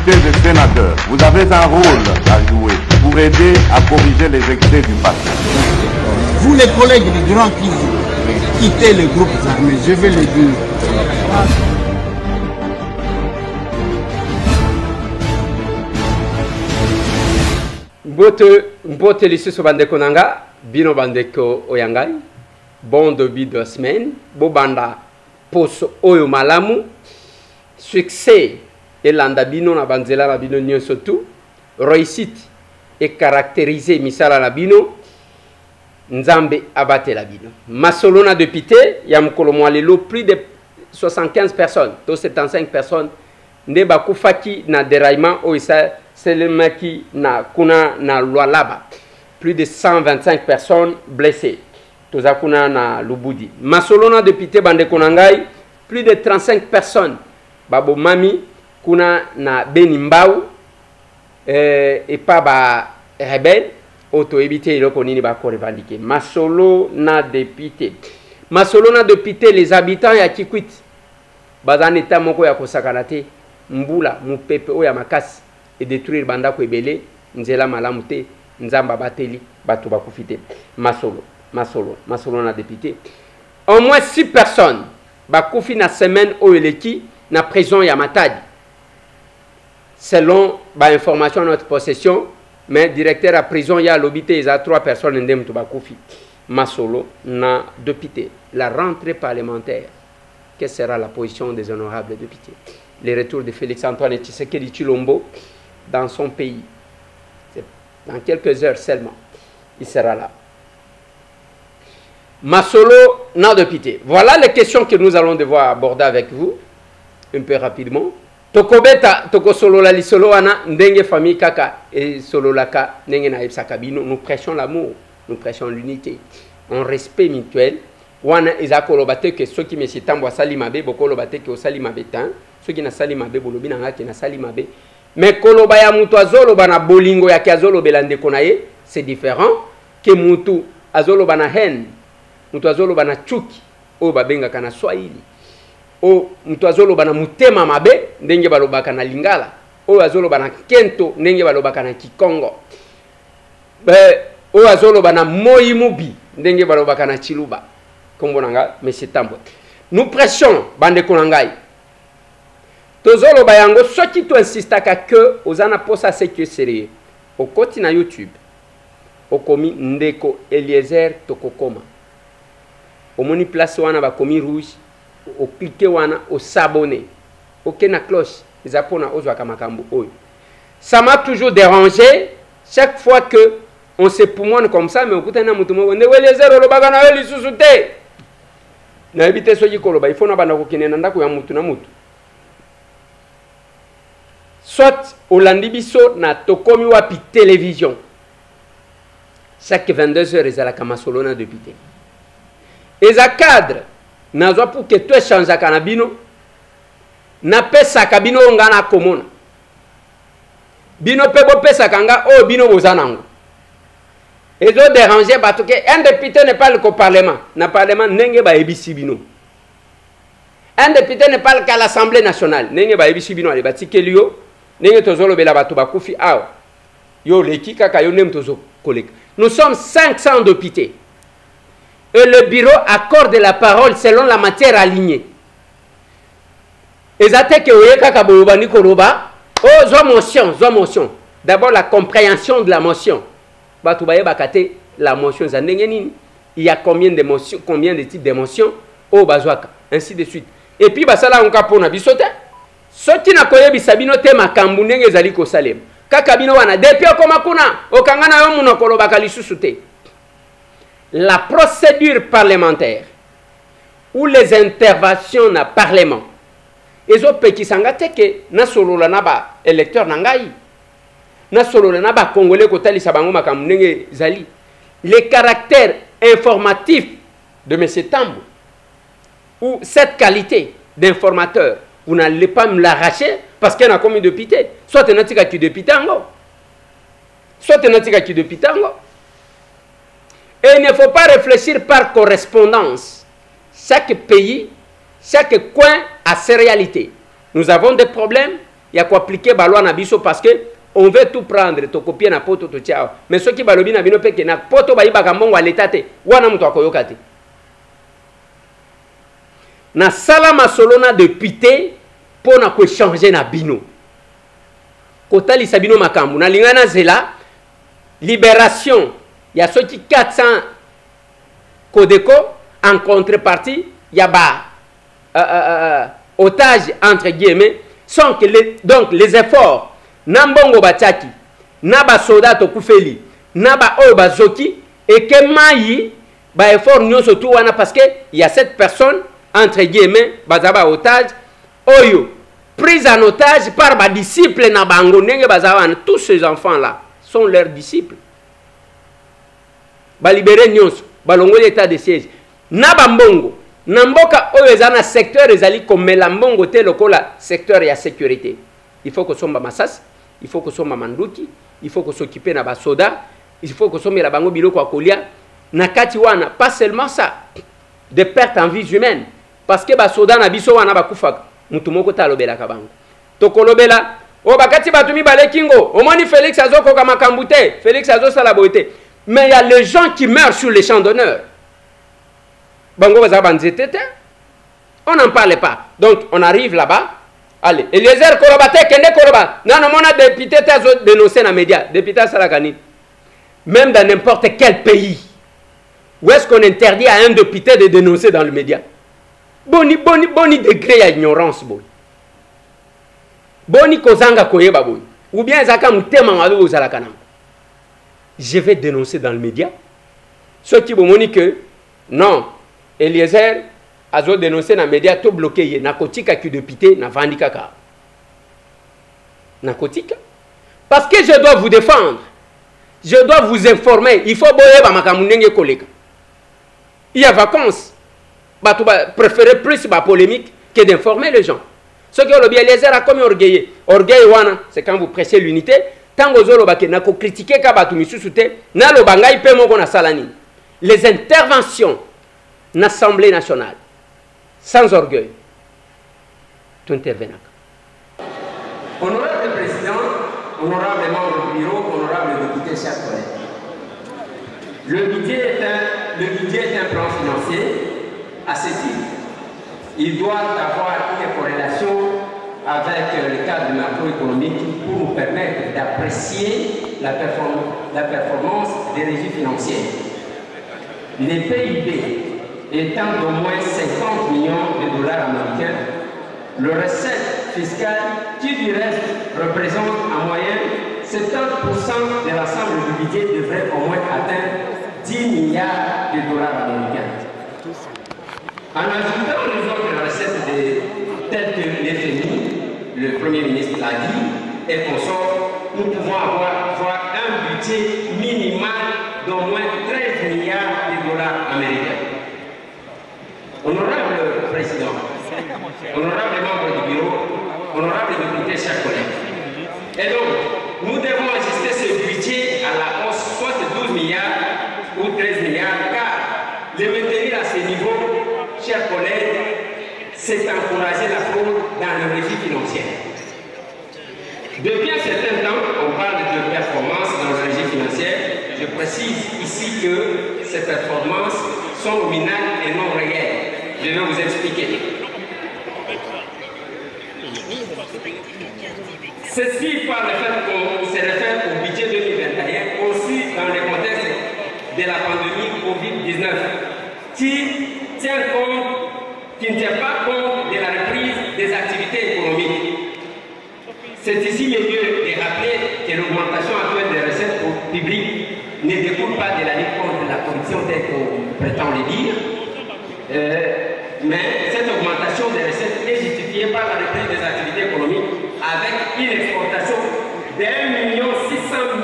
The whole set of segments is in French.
députés et sénateurs, vous avez un rôle à jouer pour aider à corriger les excès du passé. Vous les collègues du Grand Kivu, quittez les groupes armés, je vais le dire. Mbote lisusu bandeko nanga, bino bandeko oyangai, bon début de semaine, bo banda poso oyo malamu, succès et landa bino na banzela na bino nyonso tu, réussite et caractérisé misala na bino, nzambe abate la bino. Masolona député, ya mkolo mwalelo plus de 75 personnes, to 75 personnes, nde bakufaki na déraillement oisa Selemaki na kuna na Lualaba. Plus de 125 personnes blessées. Toza kuna na Lubudi. Masolona député bande konangai, plus de 35 personnes. Babo mami kuna na Benimbau et pas ba rebelle auto éviter le konini ba ko revendiquer. Masolona député. Masolona député les habitants ya Kikwit. Bazan état moko ya kosakanate mbula mupepe oya makasi et détruire banda ko ebele nzela malamu te nzamba bateli bato bakufite. Masolo na député. Au moins 6 personnes bakufi na semaine oyeleki na prison ya Matadi. Selon ba information à notre possession, mais directeur à prison ya lobité il y a 3 personnes ndem to bakufi. Masolo na député. La rentrée parlementaire. Quelle sera la position des honorables députés? Les retours de Félix-Antoine Tshisekedi Tshilombo dans son pays. Dans quelques heures seulement, il sera là. Masolo n'a de pitié. Voilà les questions que nous allons devoir aborder avec vous, un peu rapidement. Tokobeta, toko solo la lisolo wana, ndenge famille kaka, et solo laka, ndenge na sakabino. Nous prêchons l'amour, nous prêchons l'unité, un respect mutuel. Wana ezako lobate que ceux qui me sitambo sali mabe, boko lobate que osali mabe tan, ceux qui na sali mabe, bolobi na ngaki na sali mabe. Mais koloba ya mutu azoloba na bolingo ya azolobela ndeko na ye, c'est différent que mutu azoloba na haine, mutu azoloba na chuki, o babengaka na Swahili. O mutu azoloba na mutema mabe, ndenge balobaka na Lingala, o azoloba na Kento, ndenge balobaka na Kikongo. O azoloba na Moi Mubi, ndenge balobaka na Chiluba. Kombo nanga, monsieur Tambo. Nous prêchons bande konangai. Tozolo bayango soki to insistaka que ozana posa seke sérieux. Au koti na YouTube. Okomi ndeko Eliezer Tokokoma. Omoni place wana ba komi rouge. O cliquer wana o s'abonner. OK na cloche. Ezapona ozwa kamakambo oyo. Ça m'a toujours dérangé chaque fois que on se poumonne comme ça mais okutana mutu mo ndeko Eliezer olobaka na yo lisusu te. Na ebite soki koloba il faut na banda ko kinena ndako ya mutu na mutu. Soit au Landibiso na tokomi wapi télévision. Chaque 22 heures, ils ont la kamasolona de pité. Et ça cadre, n'a pas pour que tu changes à canabino, n'a pas sa cabino ngana komona. Bino pebo pesa kanga o bino bozanango. Et zo déranger parce que un député n'est pas le parlement, na parlement nenge ba ebisi bino. Un député n'est pas qu'à l'Assemblée nationale, nenge ba ebisi bino ale batikelio. Nous sommes 500 députés. Et le bureau accorde la parole selon la matière alignée. Motion. D'abord la compréhension de la motion. La motion, il y a combien de types d'émotions? Ainsi de suite. Et puis, on capone bisote. Soti na koyebi sabino te makambu ndenge ezali kosalema kaka bino wana depuis okoma kuna okangana yo muno kolobaka lisusu te. La procédure parlementaire ou les interventions na parlement ezo pekisanga te ke na solola na ba électeur na ngai na solola na ba congolais kotalisa bango makambu ndenge ezali. Le caractère informatif de M. Tambo ou cette qualité d'informateur, vous n'allez pas me l'arracher parce qu'il y a combien de députés. Soit tu n'as pas de députés, soit tu n'as pas de députés. Et il ne faut pas réfléchir par correspondance. Chaque pays, chaque coin a ses réalités. Nous avons des problèmes, il y a quoi appliquer baloi na biso parce que on veut tout prendre, to copier na poto to tiao. Mais ceux qui balobi na bino peke na poto ba ibaka mbongo l'état te, wana muto akoyoka te. Na sala masolo na député pour na ko changer na bino. Kotali sabino makambu na lingana zela libération, il y a ceux qui 400 Codeco en contrepartie, il y a otages entre guillemets, sans que donc les efforts Nambongo Bachaki, Naba Soda Tokufeli, Naba Oba Zoki, et que Maï, ba effort nous surtout parce que il y a cette personne entre guillemets, Bazaba otage, Oyo, prise en otage par ba disciples Nabango Nenge Bazawan, tous ces enfants là sont leurs disciples. Ba libérer Nyons, balongo l'état de siège. Naba Mbongo, Namboka Oyezana secteur ezali comme Lambongo te lokola secteur ya sécurité. Il faut que somba Massas. Il faut que ce soit Manduki, il faut que s'occuper na basoda, il faut que ce soit la bango biloko akolia, nakati wana, pas seulement ça, de pertes en vie humaine, parce que basoda na biso wana bakufaka, mutumoko talobela kabango. Tokolobela, o bakati batumi bale kingo, au moins Félix Azoko kamakambute, Félix Azo salaboité. Mais il y a les gens qui meurent sur les champs d'honneur. Bango bazabanzetete, on n'en parle pas. Donc on arrive là-bas. Allez, Eliezer Korobate, Kende Koroba. Non, non, on a député dénoncé dans les médias. Député Sarakani. Même dans n'importe quel pays. Où est-ce qu'on interdit à un député de dénoncer dans le média? Boni degré à ignorance. Boni kozanga koyeba boy. Ou bien zaka mutema ngalo uzalakana. Je vais dénoncer dans le média. Ceux qui vont dire que non, Eliezer Azo dénoncé dans les médias, tout bloqué. Nakotika qui député, na vandikaka. Nakotika. Parce que je dois vous défendre. Je dois vous informer. Il faut boyer ba makamunenge koleka. Il y a vacances. Bah, tu vas préférer plus la polémique que d'informer les gens. Ce qui est le bien, les airs comme orgueilleux. Orgueil, c'est quand vous pressez l'unité. Tant que vous avez critiqué les interventions de l'Assemblée nationale, sans orgueil, tout intervenant. Honorable Président, honorable membre du bureau, honorable député, chers collègues. Le budget est un plan financier à ce titre. Il doit avoir une corrélation avec le cadre macroéconomique pour nous permettre d'apprécier la performance des régies financières. Les PIB étant d'au moins 50 millions de dollars américains, le recette fiscale qui du reste représente en moyenne 70% de l'ensemble du budget devrait au moins atteindre 10 milliards de dollars américains. En ajoutant les autres recettes telles que l'FMI, le Premier ministre l'a dit, et consort, nous pouvons avoir un budget minimal d'au moins 13 milliards de dollars américains. Honorable Président, honorable membre du bureau, honorable député, chers collègues. Et donc, nous devons ajuster ce budget à la hausse, soit de 12 milliards ou 13 milliards, car le maintenir à ce niveau, chers collègues, c'est encourager la fraude dans le régime financier. Depuis un certain temps, on parle de performance dans le régime financier. Je précise ici que ces performances sont nominales et non réelles. Je vais vous expliquer. Ceci par le fait qu'on se réfère au budget 2021, aussi dans le contexte de la pandémie Covid-19, qui ne tient pas compte de la reprise des activités économiques. C'est ici le lieu de rappeler que l'augmentation actuelle des recettes publiques ne découle pas de la lutte contre la corruption telle qu'on prétend le dire, mais cette augmentation des recettes est justifiée par la reprise des activités économiques avec une exportation de 1 600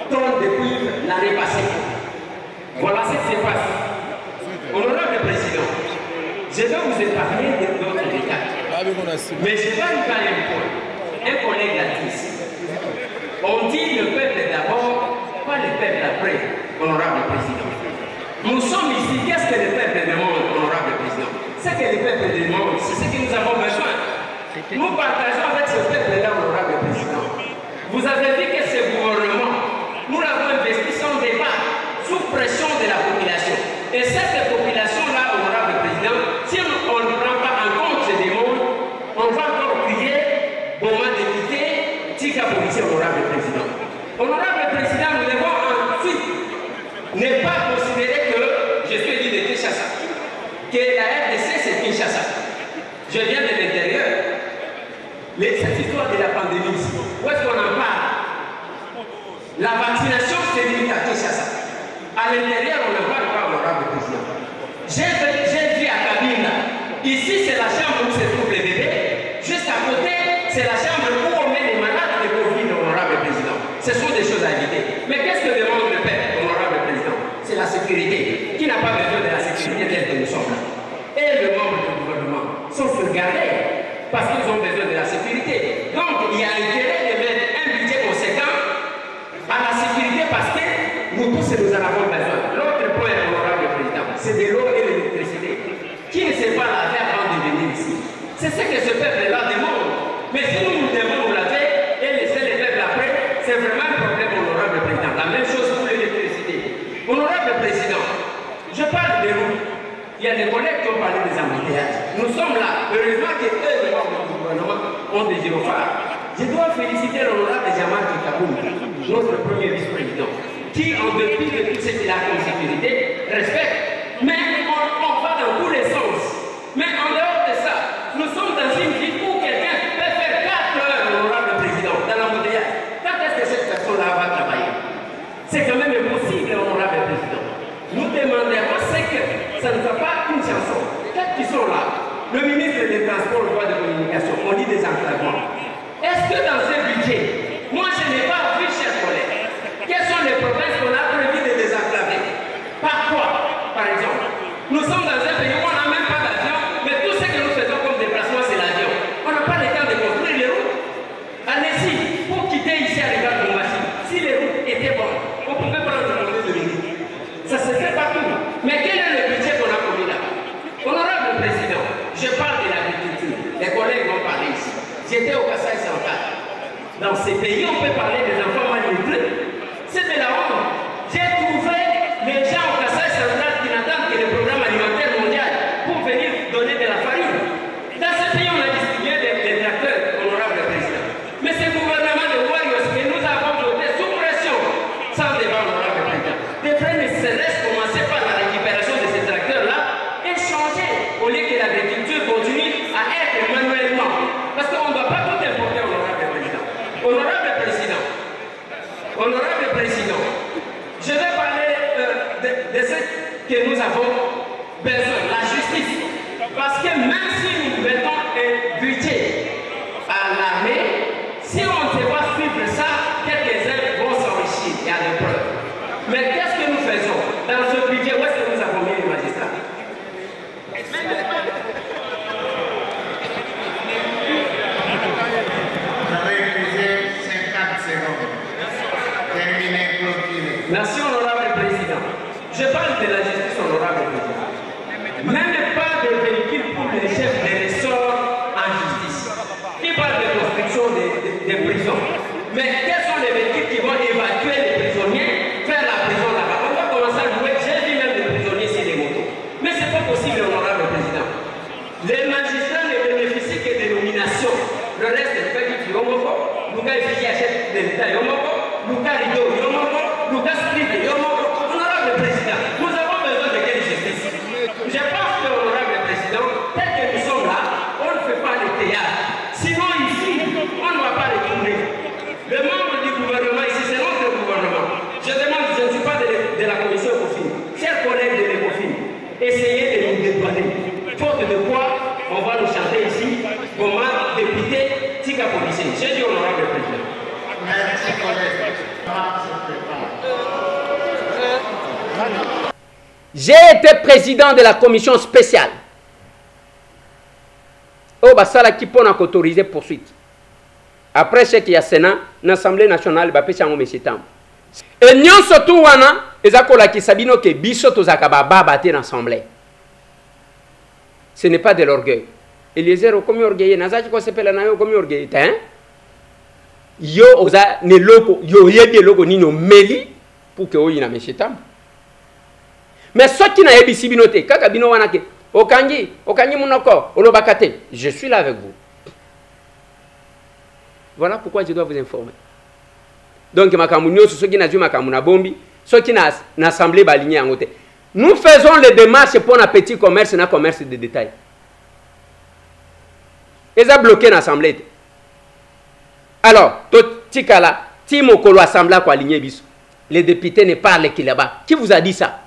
000 tonnes de cuivre l'année passée. Voilà ce qui se passe. Honorable Président, je vais vous épargner d'autres détails. Mais je vais vous faire un point. Un collègue l'a dit. On dit le peuple d'abord, pas le peuple après, honorable Président. Nous sommes ici, qu'est-ce que le peuple demande, honorable Président? Ce que le peuple demande, c'est ce que nous avons besoin. Nous partageons avec ce peuple Vous avez vu que ce gouvernement, nous l'avons investi sans débat, sous pression de la population. Et cette population-là, honorable président, si on ne prend pas en compte ces demandes, on va encore crier, bon, député, Tika Policier, honorable président. Honorable président, nous devons ensuite ne pas considérer que je suis élu de Kinshasa, que la RDC c'est Kinshasa. Je viens de l'intérieur. Cette histoire de la pandémie ici, où est-ce qu'on en parle? La vaccination c'est limite à Kinshasa. À l'intérieur, on ne parle pas, honorable président. J'ai vu à Kabinda. Ici, c'est la chambre où se trouvent les bébés. Juste à côté, c'est la chambre où on met les malades de Covid, honorable président. Ce sont des choses à éviter. Mais qu'est-ce que demande le peuple, honorable président? C'est la sécurité. Qui n'a pas besoin de la sécurité telle que nous sommes là? Et les membres du gouvernement sont sauvegardés parce qu'ils ont besoin de la sécurité. Donc, il y a intérêt de mettre un budget conséquent à la sécurité parce que nous tous, nous en avons besoin. L'autre point, honorable président, c'est de l'eau et de l'électricité. Qui ne sait pas laver avant de venir ici? C'est ce que ce peuple-là demande. Mais si nous devons nous laver et laisser les peuples après, c'est vraiment un problème, honorable président. La même chose pour l'électricité. Honorable président, je parle de l'eau. Il y a des collègues qui ont parlé des embouteillages. Nous sommes là. Heureusement que eux, les membres du gouvernement, ont des gyrophares. Je dois féliciter l'honorable Jamal Kaboum, notre premier vice-président, qui, en dépit de tout ce qu'il a comme sécurité, respecte. Mais on va dans tous les sens. Mais en dehors de ça, nous sommes dans une ville où quelqu'un peut faire 4 heures, l'honorable président, dans l'embouteillage. Quand est-ce que cette personne-là va travailler? C'est quand même impossible, honorable président. Nous demanderons ce que ça ne soit pas une chanson. Qu'est-ce qui sont là? Le ministre des Transports, le droit de communication, on dit des enclavements. Est-ce que dans ce budget, moi je n'ai pas vu, chers collègues, quelles sont les provinces qu'on a prévu de désenclaver? Par quoi, par exemple? Nous sommes dans un pays où on n'a même pas d'avion, mais tout ce que nous faisons comme déplacement, c'est l'avion. On n'a pas le temps de construire les routes. Allez-y, pour quitter ici à l'égard de Moussi, si les routes étaient bonnes, on pouvait prendre le de minutes. Ça se fait partout. Mais quel est le budget qu'on a commis là? Honorable président, je parle de l'agriculture. Les collègues vont parler ici. J'étais au Kasaï central. Dans ces pays, on peut parler des enfants malnutris. C'est de la honte. J'ai trouvé les gens au Kasaï central qui n'attendent que le programme alimentaire mondial pour venir donner de la farine. Dans ce pays, on a distribué des tracteurs, honorable président. Mais ce gouvernement de Warriors que nous avons voté sous pression, sans débat, honorable président, devrait ne serait-ce commencer par la récupération de ces tracteurs-là et changer au lieu que l'agriculture continue à être manuellement. Parce qu'on ne doit pas tout importer, honorable président. Honorable président, je vais parler de ce que nous avons besoin, la justice. Parce que même si nous mettons un budget à l'armée, si on ne sait pas suivre ça, quelques-uns vont s'enrichir, il y a des preuves. Mais qu'est-ce que nous faisons dans ce budget? Où est-ce que nous avons mis les magistrats? Merci, honorable président. Je parle de la justice, honorable président. Même pas de véhicules pour les chefs des ressorts en justice. Il parle de construction des prisons. Mais quels sont les véhicules qui vont évacuer les prisonniers vers la prison là-bas? On va commencer à jouer. J'ai vu même des prisonniers sur les motos. Mais ce n'est pas possible, honorable président. Les magistrats ne bénéficient que des nominations. Le reste, c'est pas du Yomoko, Luka Effigiachette de l'État Yomoko, Luka Rido Yomoko, Luka Split Yomoko. Honorable président, nous avons besoin de quelle justice? Je pense que, honorable président, tel que nous sommes là, on ne fait pas le théâtre. Sinon, ici, on ne va pas retourner. Le membre du gouvernement ici, c'est notre gouvernement. Je demande, je ne suis pas de la commission ECOFIN. Chers collègues de l'ECOFIN, essayez de nous dédouaner. Faute de quoi, on va nous chanter ici, comment député Tika Policier. J'ai dit honorable président. Merci, collègue. J'ai été président de la commission spéciale. Oh, bah ça là qui peut autoriser poursuite. Après ce qu'il y a Sénat, l'Assemblée nationale va pécher en messitam. Et nous surtout wana, ezakola ki sabino ke biso to zakaba babater l'Assemblée. Ce n'est pas de l'orgueil. Eliezer, comme orgueil, nazachi ko sepela nayo comme orgueil, hein? yo oza ne loko yo yebi loko nino meli pour que oyina meshitam. Mais ce qui n'a ebisi binote kaka bino wana ke okangi munoko olobakate, je suis là avec vous. Voilà pourquoi je dois vous informer. Donc makamunyo ceux qui n'a vu makamuna bombi, ceux qui n'a assemblé baligné en côté. Nous faisons les démarches pour un petit commerce, un commerce de détail. Ils ont bloqué l'assemblée. Alors, Tikala, Timo Kolo Assemblée quoi aligné bis. Les députés ne parlent qu'il là-bas. Qui vous a dit ça?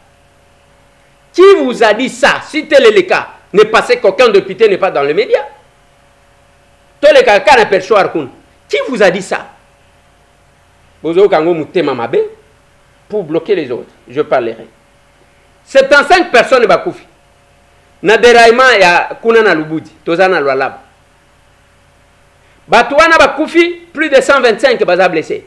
Qui vous a dit ça? Si tel est le cas, ne passez qu'aucun député n'est pas dans les médias. Tous les cas, qui vous a dit ça? Pour bloquer les autres, je parlerai. 75 personnes bakoufi. Na déraillement ya kuna na lubudi, tozana lwalab. Batouana bakoufi, plus de 125 baza blessés.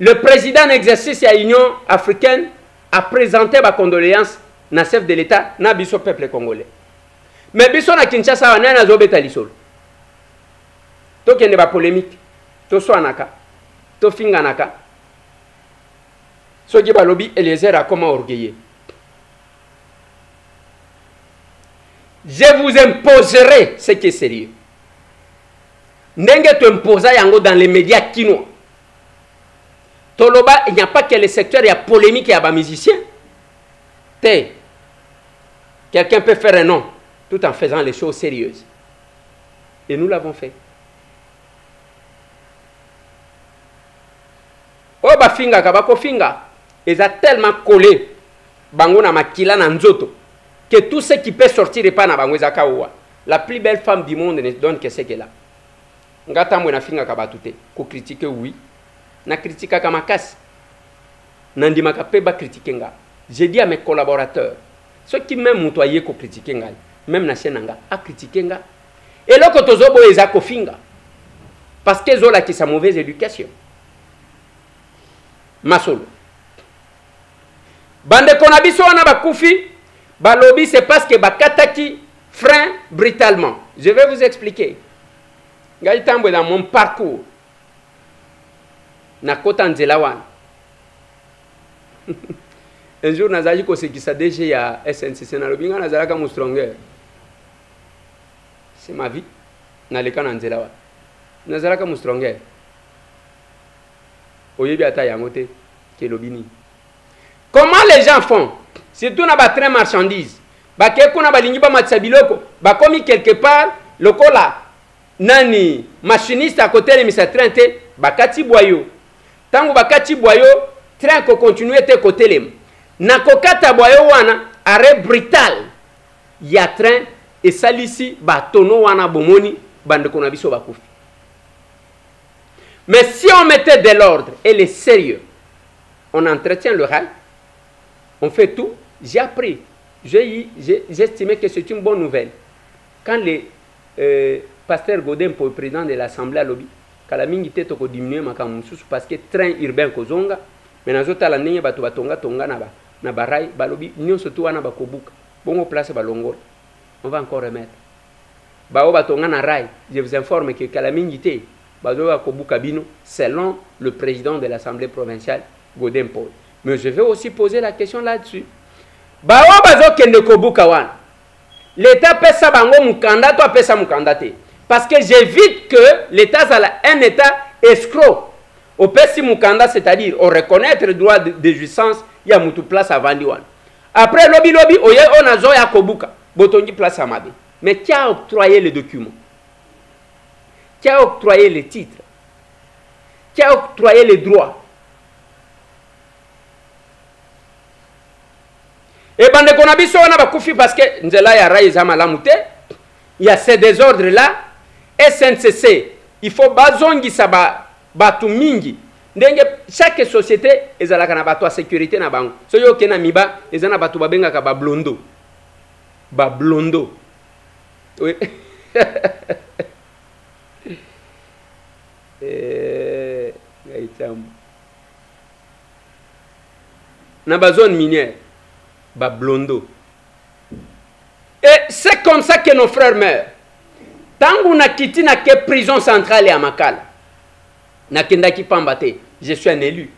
Le président en exercice de l'Union africaine a présenté ma condoléance na chef de l'État na biso peuple congolais. Mais biso na Kinshasa wana na zobeta lisolo. To kende ba polémique, to soanaka, to finganaka. Soki balobi Eliezer a comment orgueillé. Je vous imposerai ce qui est sérieux. Ndenge tu imposa yango dans les médias kinois. Toloba, il n'y a pas que le secteur, il y a polémique, il y a des musiciens. Quelqu'un peut faire un nom tout en faisant les choses sérieuses. Et nous l'avons fait. Oh, bafinga, kabako finga. Ils ont tellement collé bango na makila na nzoto que tout ce qui peut sortir n'est pas na bango ezaka owa. La plus belle femme du monde ne donne que ce qu'elle a. Ngata mwe na finga kabatute ko critiquer oui. Na critique kama kasi. Nandima ka pe ba critiquer nga. J'ai dit à mes collaborateurs, ceux qui même mutoyer ko critiquer nga, même na chaîne nga a critiquer nga. Et là ko tozobo ezako finga. Parce que zola qui sa mauvaise éducation. Masolo. Bande konabiso wana bakufi, balobi c'est parce que bakataki frein brutalement. Je vais vous expliquer. Ngai tambo dans mon parcours. Na kota nzela wana. Un jour nazaji ko sekisa DG ya SNCC na lobinga nazalaka mo stronger. C'est ma vie. Na leka na nzela wana. Nazalaka mo stronger. Oyebi ata yango te ke lobini. Comment les gens font? Surtout na ba train marchandise. Ba keku na balingi ba matsabiloko, ba komi quelque part, lokola nani machiniste à côté de misa train te, ba kati boyo. Tango ba kati boyo, train ko continuer te côté lem. Na kokata boyo wana, arrêt brutal. Ya train et salisi ba tono wana bomoni bande kona biso ba kufi. Mais si on mettait de l'ordre et le sérieux, on entretient le rail, on fait tout. J'ai appris, j'ai estimé que c'est une bonne nouvelle. Quand le pasteur Godin, pour le président de l'Assemblée à Lobby, quand la mingi tête ko diminuer makamusu parce que train urbain kozonga, mais na zota la nenge batu batonga tonga na barai balobi nyo surtout wana bakobuka. Bongo place balongol. On va encore remettre. Bao batonga na rai, je vous informe que la mingi te bazoa kobuka bino selon le président de l'Assemblée provinciale Godin Paul. Mais je vais aussi poser la question là-dessus. Bao bazo kende kobuka wana. L'État peut sa bango mukanda, toi peut sa mukandate. Parce que j'évite que l'État soit un État escroc. Au pesi mukanda, c'est-à-dire on reconnaît le droit de jouissance, il y a mutu place à Vandiwan. Après lobby, oye on a zoya kobuka, botongi place à Mabe. Mais qui a octroyé les documents? Qui a octroyé les titres? Qui a octroyé les droits? Et bande konabiso wana bakufi parce que nzela ya rai za malamu te. Il y a ces désordres là. SNCC, il faut bazongisa batu mingi. Ndenge chaque société ezalaka na batu a sécurité na bango. So yo kena miba ezana batu babenga ka ba blondo. Ba blondo. Oui. Na ba zone minière. Ba blondo. Et c'est comme ça que nos frères meurent. Tant qu'on a quitté la prison centrale à Makala, nakendaki pamba te, je suis un élu.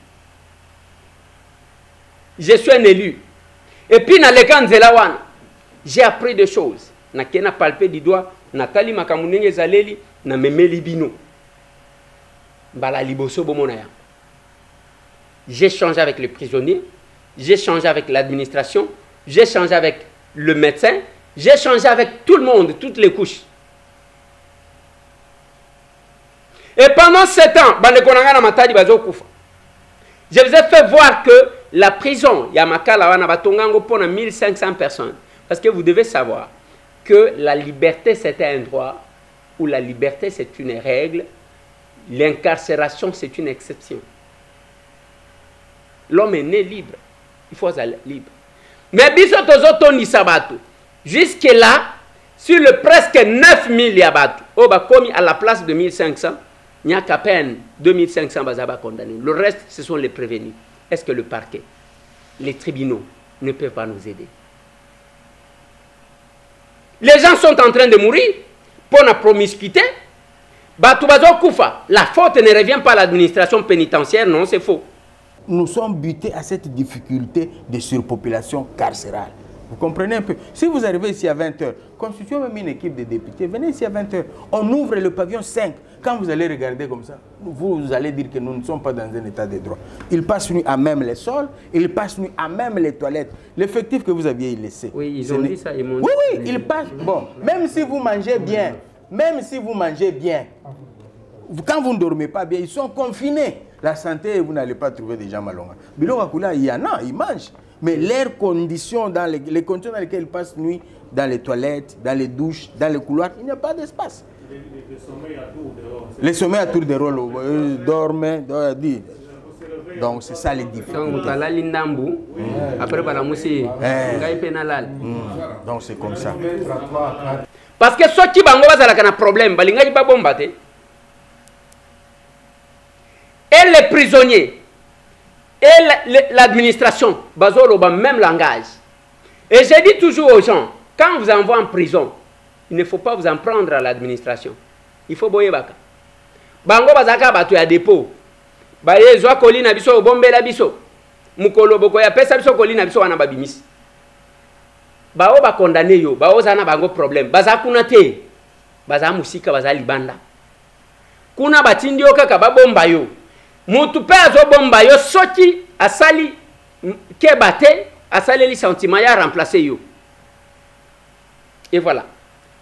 Je suis un élu. Et puis na leka nzela wana, j'ai appris des choses. Nakena palpé du doigt, natali makamunenge zaleli, na memeli bino. Bala liboso bomona ya. J'ai changé avec les prisonniers, j'ai changé avec l'administration, j'ai changé avec le médecin, j'ai changé avec tout le monde, toutes les couches. Et pendant 7 ans, je vous ai fait voir que la prison, Yamakala wana batongango pour 1500 personnes. Parce que vous devez savoir que la liberté c'est un droit, ou la liberté c'est une règle, l'incarcération c'est une exception. L'homme est né libre, il faut être libre. Mais jusque là, sur le presque 9000 yabatou, on a commis à la place de 1500, il n'y a qu'à peine 2500 bazaba condamnés. Le reste, ce sont les prévenus. Est-ce que le parquet, les tribunaux ne peuvent pas nous aider? Les gens sont en train de mourir pour la promiscuité. La faute ne revient pas à l'administration pénitentiaire, non, c'est faux. Nous sommes butés à cette difficulté de surpopulation carcérale. Vous comprenez un peu? Si vous arrivez ici à 20h, constituez même une équipe de députés, venez ici à 20h, on ouvre le pavillon 5. Quand vous allez regarder comme ça, vous allez dire que nous ne sommes pas dans un état de droit. Ils passent nuit à même les sols, ils passent nuit à même les toilettes. L'effectif que vous aviez laissé. Oui, ils ont dit ça. Ils m'ont oui, oui, ils passent. Bon, même si vous mangez bien, quand vous ne dormez pas bien, ils sont confinés. La santé, vous n'allez pas trouver des gens malheureux. Bilokakula, il y en a, ils mangent. Mais leurs conditions, les conditions dans lesquelles ils passent nuit, dans les toilettes, dans les douches, dans les couloirs, il n'y a pas d'espace. Les sommets à tour de rôle, dorment, dit. Donc c'est ça les différences. Donc c'est comme ça. Parce que ceux qui ont un problème, et les prisonniers, et l'administration, même langage. Et j'ai dit toujours aux gens, quand vous envoie en prison, il ne faut pas vous en prendre à l'administration. Il faut boyer baka. Bango bazaka batu ya dépôt. Baye zwa kolina biso bombe la biso. Mukolo boko ya pesa biso kolina biso wana babimisi. Bao ba condamné yo, bao zana bango problème. Baza kuna te. Baza musika baza libanda. Kuna batindi yo kaka ba bomba yo. Mutu pe azo bomba yo soki asali ke bate, asali li sentiment ya remplacer yo. Et voilà.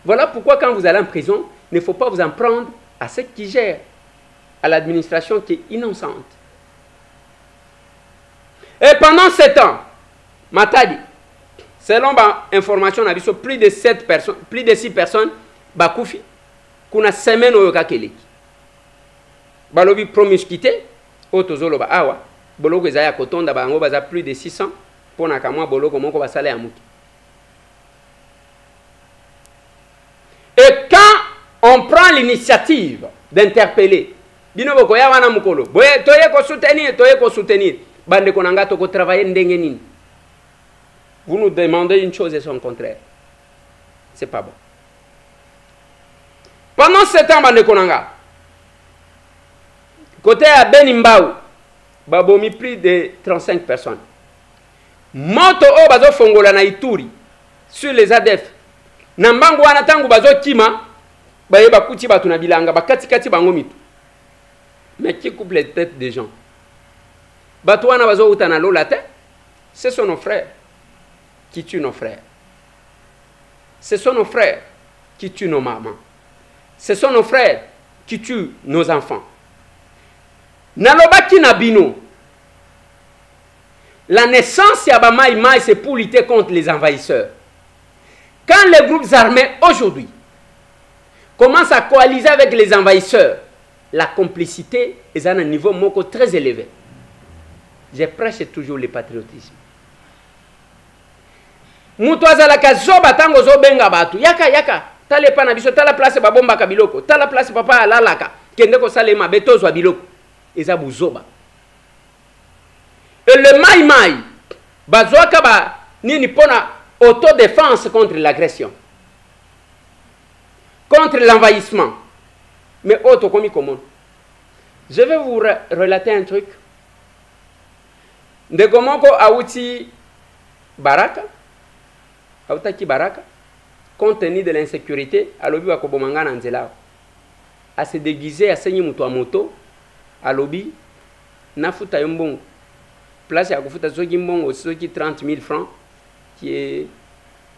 Voilà pourquoi quand vous allez en prison, il ne faut pas vous en prendre à ceux qui gèrent, à l'administration qui est innocente. Et pendant 7 ans, Matadi, selon l'information, on a vu plus de 7 personnes, plus de 6 personnes, Bakoufi, qu'on a semaine au Yokakeleki. Balobi promiscuité, Otozoloba Awa, Boloko Zaya Kotonda, Bango Baza plus de 600, pour Nakamwa Boloko Moko Basale Amouki. Et quand on prend l'initiative d'interpeller, vous nous demandez une chose et son contraire. C'est pas bon. Pendant 7 ans, côté à Benimbaou, Babomi plus de 35 personnes. Moto o bazo fongola na Ituri sur les ADF. Nambangu wana tangu bazo kima baye bakuti batu na bilanga bakati kati bango mitu. Mais qui coupe les têtes des gens? Batu wana bazo utana lola te. Ce sont nos frères qui tuent nos frères. Ce sont nos frères qui tuent nos mamans. Ce sont nos frères qui tuent nos enfants. Nalobaki Nabino. La naissance ya ba Mai Mai, c'est pour lutter contre les envahisseurs. Quand les groupes armés aujourd'hui commencent à coaliser avec les envahisseurs, la complicité est à un niveau très élevé. Je prêche toujours le patriotisme. Mutuazalaka zoba tango zobenga batu yaka tale pana biso tala place babomba kabiloko tala place papa alalaka kende ko salema betozwa biloko eza buzoba. Et le Mai Mai bazoaka ba nini pona autodéfense contre l'agression, contre l'envahissement. Mais autre comme comment Je vais vous relater un truc. Ndegomoko Aouti Baraka, Aoutaki Baraka, compte tenu de l'insécurité, à l'obi wa kobomanga nanzela, à se déguiser, à saigner moto à moto, à l'obi, na futa yombongo. Place à kufuta soki mbongo, soki 30 000 francs, qui est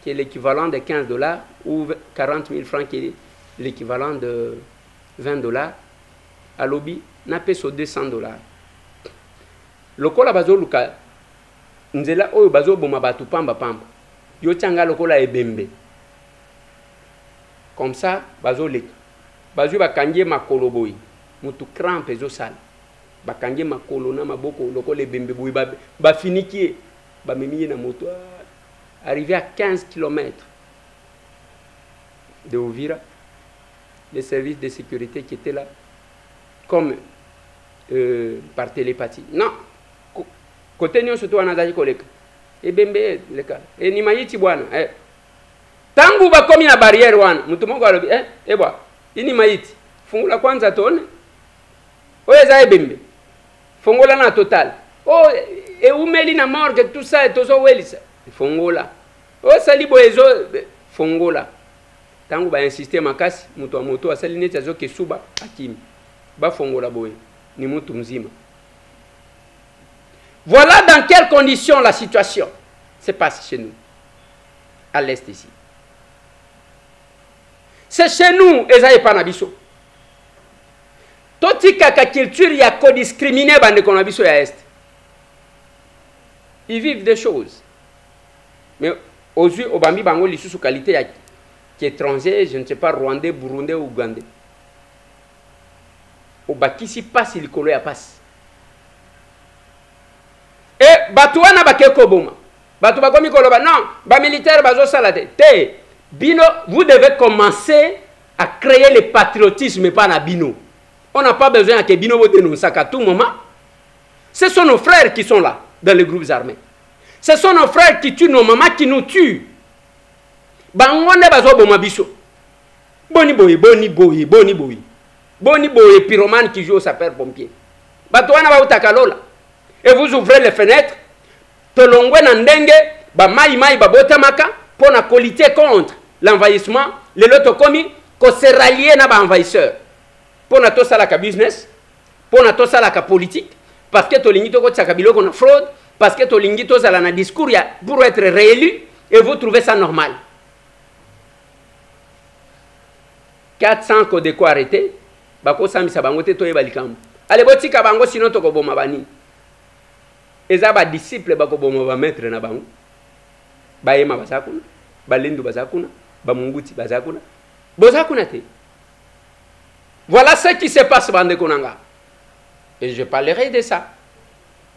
l'équivalent de 15 $, ou 40 000 francs, qui est l'équivalent de 20 $. À l'obi, na peso 200 $. Lokola bazo luka, nzela oyo bazo boma batu pamba pamba. Yo tianga lokola ebembe. Comme ça, bazo leka. Bazo bakanje makolo boy. Mutu crampe ezo sala. Bakanje makolo na maboko lokola ebembe boy ba finikie. Ba memiye na moto. Arrivé à 15 km de Uvira, les services de sécurité qui étaient là, comme par télépathie. Non. Côté nyo surtout anazali koleka. Ebembe leka. E ni mayiti bwana. Tangu bakomi na barrière wana, mtu moko alobi bwa. Ini mayiti. Fungula kwanza tone. Oyeza ebembe. Fungula na total. Oh umeli na morgue tout ça tozo welisa. Fungula. Oh salibo ezo fungula. Tangu ba insister makasi, mtu wa moto asali neti azo kesuba akimi. Ba fungula boye. Ni mtu mzima. Voilà dans quelles conditions la situation se passe chez nous, à l'est ici. C'est chez nous, Esaïe Panabiso. Toti kaka culture ya co-discriminé bande konabiso ya est. Ils vivent des choses. Mais aux yeux, au Bambi Bango, les sous qualité qui est étranger, je ne sais pas, rwandais, burundais ou ougandais. Au Bakisi passe, il colle à passe. Et Batouana Bakeko Boma. Batoubakomi Koloba. Non, ba militaire bazo salade. Te, Bino, vous devez commencer à créer le patriotisme pas na Bino. On n'a pas besoin que Bino vous dénonce à tout moment. Ce sont nos frères qui sont là, dans les groupes armés. Ce sont nos frères qui tuent nos mamans, qui nous tuent. Bangonde bazo boma biso. Boni boy, boni boy, boni boy. Boni boy, pyromane qui joue au sapeur-pompier. Batouana ba utakalola. Et vous ouvrez les fenêtres, tolongwe na ndenge, ba mai mai ba botamaka, pour na lutter contre l'envahissement, les lotokomi, ko se rallier na ba envahisseur. Pour na to salaka business, pour na to salaka politique, parce que tolingi to ko tsaka biloko na fraude, parce que tolingi to sala na discours ya pour être réélu, et vous trouvez ça normal. 400 ko de ko arrêter, ba ko samisa bango te to yebalikambo. Allez botika bango sinon to ko boma bani. Eza ba disciple bako bomo ba maître na bango. Ba yema basakuna, ba lindu basakuna, ba munguti basakuna. Bozakuna te. Voilà ce qui se passe bande konanga. Et je parlerai de ça.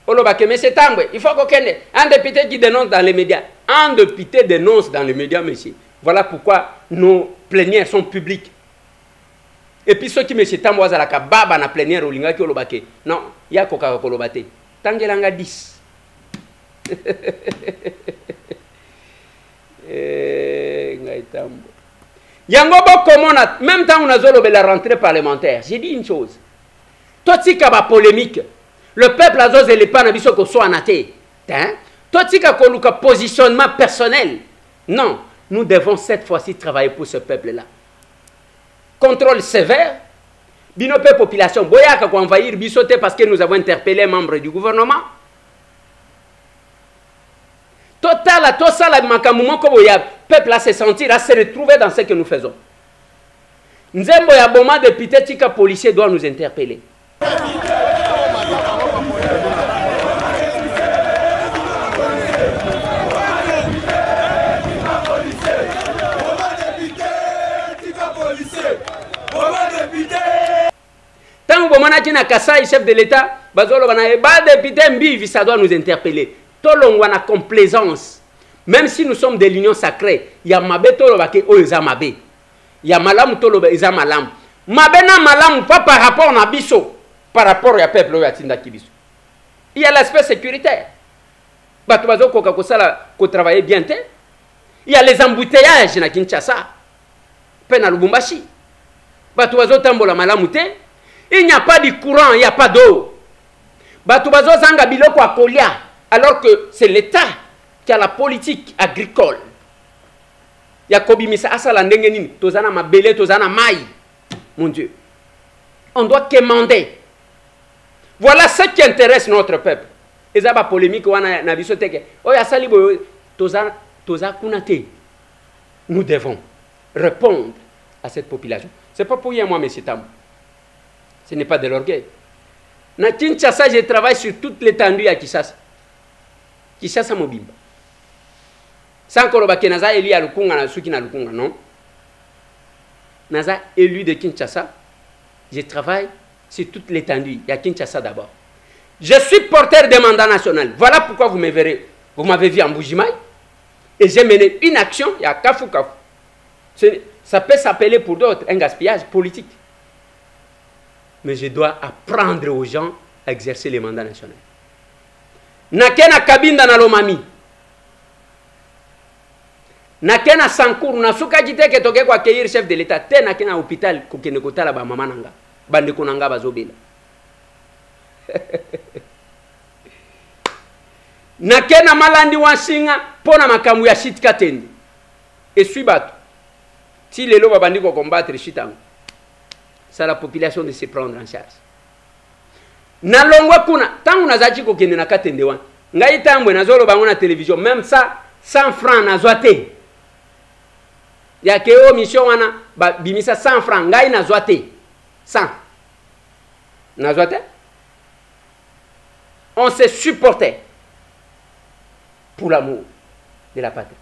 Oloba ke monsieur Tambwe, il faut qu'on kende un député qui dénonce dans les médias. Un député dénonce dans les médias monsieur. Voilà pourquoi nos plénières sont publiques. Et puis ceux qui monsieur Tambwe za la kababa na plénière olinga ki oloba ke. Non, ya koka kolobate. Tangelanga 10. Yangobo komona, même temps on a zolobé la rentrée parlementaire. J'ai dit une chose. Totika ba polémique. Le peuple a zozé les panabiso ko so anate. Totika koluka positionnement personnel. Non, nous devons cette fois-ci travailler pour ce peuple-là. Contrôle sévère. Binope population, boyaka ko envahir bisoté parce que nous avons interpellé un membre du gouvernement. Total, tout ça, la makamumo ko boya, peuple à se sentir, à se retrouver dans ce que nous faisons. Nzembo ya boma député tika policier doit nous interpeller. Tant que vous avez Kassai, chef de l'État, député Mbivi, ça doit nous interpeller. Tolongwa na complaisance. Même si nous sommes de l'union sacrée, il y a Mabé Tolobake Oza Mabé. Il y a Malam Toloba Eza Malam. Mabé na Malam, pas par rapport à Bisso, par rapport au peuple Yatinda Kibiso. Il y a l'aspect sécuritaire. Batuazo Kokakosala, ko travaille bien. Il y a les embouteillages na Kinshasa. Pena Lubumbashi. Batuazo Tambola Malamute. Il n'y a pas de courant, il n'y a pas d'eau. Batubazo zanga biloko a kolia, alors que c'est l'État qui a la politique agricole. Yakobi misa asala ndenge nini, tozana mabele, tozana mai. Mon Dieu. On doit quémander. Voilà ce qui intéresse notre peuple. Et ça va polémique wana na biso teke. Oya sali boyo toza kunate. Nous devons répondre à cette population. C'est pas pour rien moi monsieur Tam. Ce n'est pas de l'orgueil. Na Kinshasa, je travaille sur toute l'étendue à Kinshasa. Kinshasa mobimba. Sans koloba ke naza élu à Lukunga na suki na Lukunga, non. Naza élu de Kinshasa. Je travaille sur toute l'étendue. Il y a Kinshasa d'abord. Je suis porteur de mandat national. Voilà pourquoi vous me verrez. Vous m'avez vu en Bujimaï. Et j'ai mené une action. Il y a Kafou Kafou. Ça peut s'appeler pour d'autres un gaspillage politique. Mais je dois apprendre aux gens à exercer les mandats nationaux. Nakena Kabinda na Lomami. Nakena Sankour. Nasuka jite ke toke kwa accueillir chef de l'État. Te nakena hôpital kokene kotala ba mama nanga. Bande konanga bazobela. Nakena malandi wansinga pona makamu ya shitka tendi. Et suis bateau. Si les lois bandit ko combattre shitango. C'est à la population de se prendre en charge. Nalongwa kuna tangu nazachi ko kende nakatende wan. Ngai tambwe nazolo bango na télévision même ça 100 francs nazwate. Ya keo mission wana ba bimisa 100 francs ngai nazwate. 100. Nazwate. On se supportait pour l'amour de la patrie.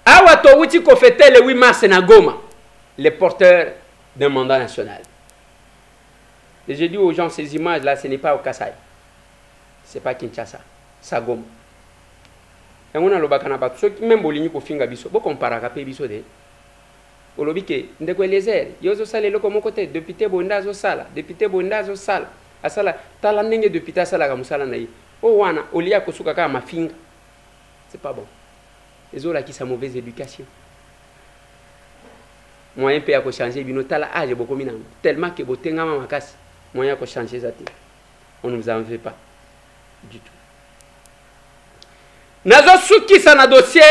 Awato Witi ko fêtait le 8 mars na Goma, les porteurs d'un mandat national. Et je dis aux gens, ces images-là, ce n'est pas au Kasaï. Ce n'est pas Kinshasa. C'est Goma. Et on a le bakanaba. Ceux qui même bolini ko finga biso, bo comparaka pe biso de. Olobike, ndeko Eliezer, yozo sale loko mon côté, député Bonda zo sala, député Bonda zo sala. Asala tala ndenge député sala ka musala na yi. O wana olia ko suka ka mafinga. C'est pas bon. Les autres qui sont mauvaise éducation. Moyen peut y changer bino tala âge beaucoup minam. Tellement que botenga mamakasi. Moyen ko changer ça. On ne nous en veut pas du tout. Nazo suki sana dossier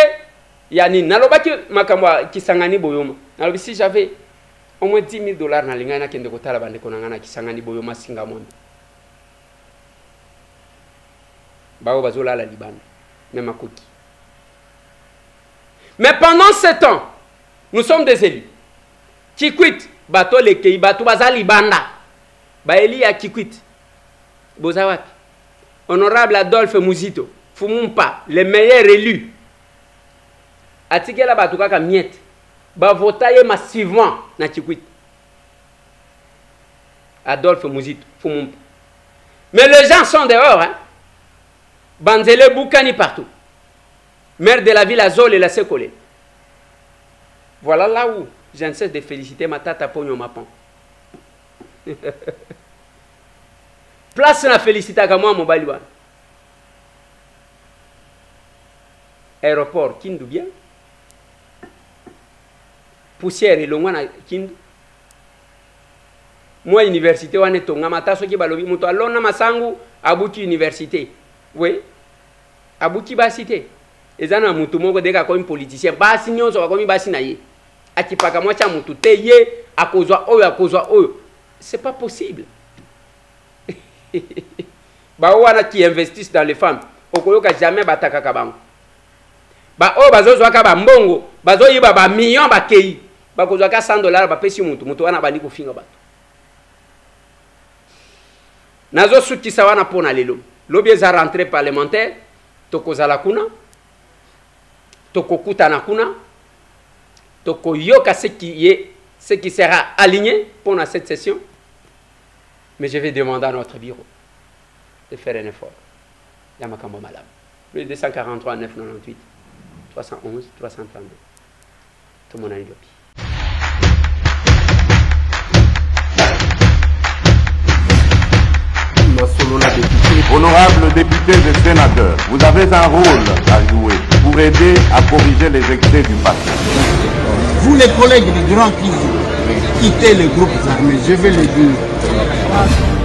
yani nalobaki makamwa kisangani boyoma. Nalobi si j'avais au moins 10 000 $ na linga na kende ko tala bande ko ngana kisangani boyoma singa monde. Bao bazola la libanda. Même akoki. Mais pendant ce temps, nous sommes des élus. Kikwit, bato lekei, bato bazali banda. Baeli ya Kikwit. Bozawak. Honorable Adolphe Muzito, Fumumpa, le meilleur élu. Atikela bato kaka miette. Ba votaye massivement na Kikwit. Adolphe Muzito, Fumumpa. Mais les gens sont dehors, hein. Banzele Boukani partout. Maire de la ville Azol et la Sekolé. Voilà là où je ne cesse de féliciter ma tata Pogno Mapan. Place na féliciter à moi mon baliwan. Aéroport Kindu bien. Poussière et longwa na Kindu. Moi université wane tonga mataso ki balobi muto alona masangu abuki université. Oui. Abuki ba cité. Ezana mutu moko deka ko politicien basi nyonso ba komi basi na ye akipaka mwa cha mutu te ye akozwa oyo c'est pas possible. Ba wana qui investissent dans les femmes okoyoka jamais bataka kabango ba o bazozwa ka ba mbongo bazoyiba ba millions ba kei bakozwa ka $100 ba pesi mutu wana bandi ko finga bato nazo sukisa wana pona lelo lobi eza rentrée parlementaire tokozala kuna Tokokuta nakuna, toko yoka ce qui sera aligné pendant cette session. Mais je vais demander à notre bureau de faire un effort. Yamakambo Malam. Le 243 998 311 332. Tout mon ami. Honorables députés et sénateurs, vous avez un rôle à jouer pour aider à corriger les excès du passé. Vous les collègues du Grand Kivu, quitter les groupes armés, je vais le dire.